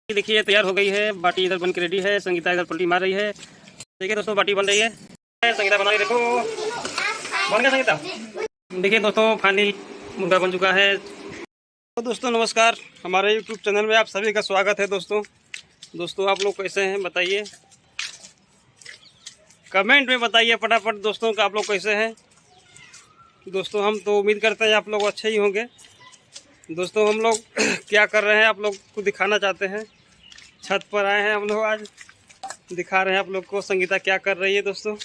देखिए तैयार हो गई है बाटी, इधर बन के रेडी है। संगीता इधर पलटी मार रही है। देखिए दोस्तों बाटी बन रही है। संगीता बना रही, देखो बन गया संगीता। देखिए दोस्तों फाइनली मुर्गा बन चुका है। तो दोस्तों नमस्कार, हमारे यूट्यूब चैनल में आप सभी का स्वागत है। दोस्तों आप लोग कैसे हैं बताइए, कमेंट में बताइए फटाफट दोस्तों का आप लोग कैसे हैं। दोस्तों हम तो उम्मीद करते हैं आप लोग अच्छे ही होंगे। दोस्तों हम लोग क्या कर रहे हैं आप लोग को दिखाना चाहते हैं। छत पर आए हैं हम लोग, आज दिखा रहे हैं आप लोग को संगीता क्या कर रही है। दोस्तों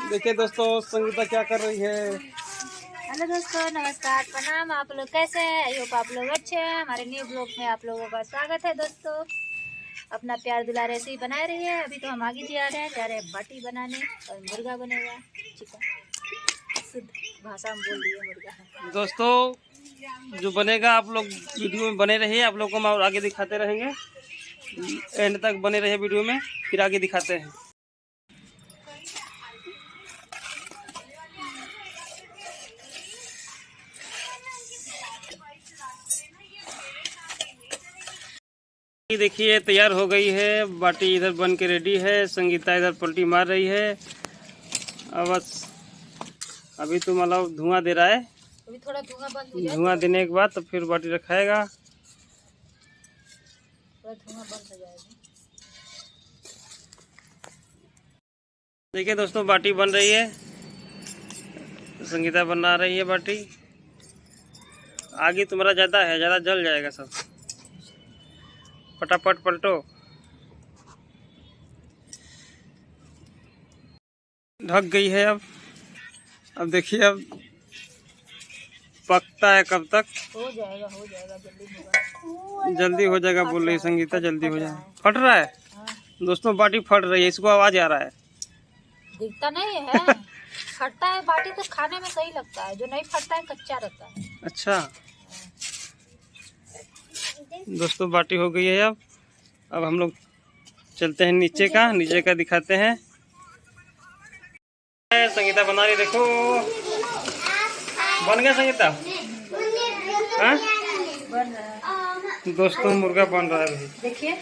देखिए दोस्तों संगीता क्या कर रही है। हेलो दोस्तों, नमस्कार, प्रणाम। आप लोग कैसे हैं? आई होप आप लोग अच्छे हैं। हमारे न्यू ब्लॉग में आप लोगों का स्वागत है। दोस्तों अपना प्यार दुलार ऐसे ही बनाए रहिए। अभी तो हम आगे जा रहे हैं बाटी बनाने, और मुर्गा बनेगा चिकन। शुद्ध भाषा में बोल दिए मुर्गा। दोस्तों जो बनेगा आप लोग वीडियो में बने रहिए, आप लोग को हम और आगे दिखाते रहेंगे। एंड तक बने रहिए वीडियो में, फिर आगे दिखाते हैं। देखिए तैयार हो गई है बाटी, इधर बन के रेडी है। संगीता इधर पलटी मार रही है। अब बस अभी तो मतलब धुआं दे रहा है। अभी थोड़ा धुआं बंद हो जाए, धुआं देने के बाद तो फिर बाटी रखाएगा। थोड़ा धुआं बंद हो जाएगा। देखिए दोस्तों बाटी बन रही है, संगीता बना रही है बाटी। आगे तुम्हारा ज़्यादा है, ज़्यादा जल जाएगा सब। फटाफट पलटो। ढक गई है। अब देखिए अब पकता है कब तक। हो जाएगा जल्दी होगा। जल्दी हो जाएगा बोल रही संगीता, जल्दी हो जाएगा। फट रहा है हाँ। दोस्तों, बाटी फट रही है, इसको आवाज आ रहा है। दिखता नहीं है। फटता है बाटी तो खाने में सही लगता है, जो नहीं फटता है कच्चा रहता है। अच्छा दोस्तों बाटी हो गई है। अब हम लोग चलते हैं नीचे का दिखाते हैं। संगीता बना रही, देखो बन गया संगीता। हाँ बन रहा है दोस्तों मुर्गा बन रहा है। देखिए।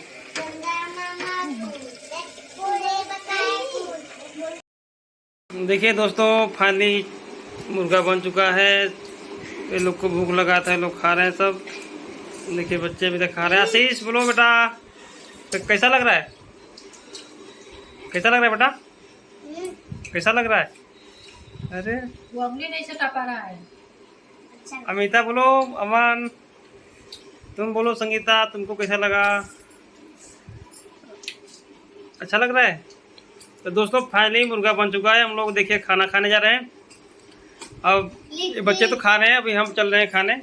देखिए दोस्तों फाइनली मुर्गा बन चुका है। ये लोग को भूख लगा था, लोग खा रहे हैं सब। देखिए बच्चे भी खा रहे हैं। आशीष बोलो बेटा, तो कैसा लग रहा है? कैसा लग रहा है बेटा? कैसा लग रहा है? अरे वो उंगली नहीं सटा पा रहा है। अमिता बोलो, अमन तुम बोलो, संगीता तुमको कैसा लगा? अच्छा लग रहा है। तो दोस्तों फाइनली मुर्गा बन चुका है। हम लोग देखिए खाना खाने जा रहे हैं। अब ये बच्चे तो खा रहे हैं, अभी हम चल रहे हैं खाने।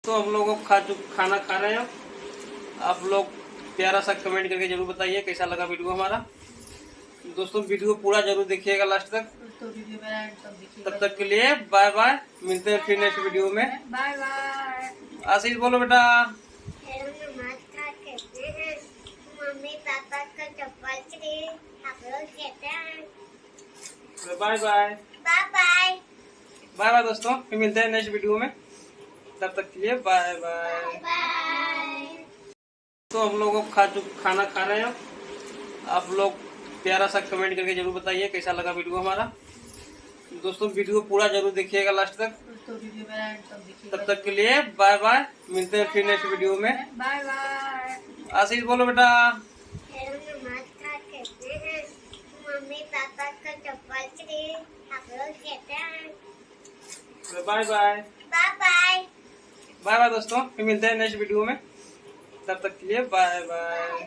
तो हम लोग खाना खा रहे हैं। आप लोग प्यारा सा कमेंट करके जरूर बताइए कैसा लगा वीडियो हमारा। दोस्तों वीडियो पूरा जरूर देखिएगा लास्ट तक। तो वीडियो में तब तक के लिए बाय बाय, मिलते हैं फिर नेक्स्ट वीडियो में। Bye bye. आशीष बोलो बेटा। मम्मी पापा का चप्पल से आप लोग कहते हैं bye bye. Bye bye. Bye bye दोस्तों, फिर मिलते हैं नेक्स्ट वीडियो में। तब तक के लिए बाय बाय। तो हम लोग खाना खा रहे हैं। आप लोग प्यारा सा कमेंट करके जरूर बताइए कैसा लगा वीडियो हमारा। दोस्तों वीडियो पूरा जरूर देखिएगा लास्ट तक। तो वीडियो में तब तक के लिए बाय बाय, मिलते हैं फिर नेक्स्ट वीडियो में। Bye bye. आशीष बोलो बेटा। मम्मी पापा का चप्पल से आप लोग कहते हैं bye bye. Bye bye. Bye bye दोस्तों, फिर मिलते हैं नेक्स्ट वीडियो में। तब तक के लिए बाय बाय।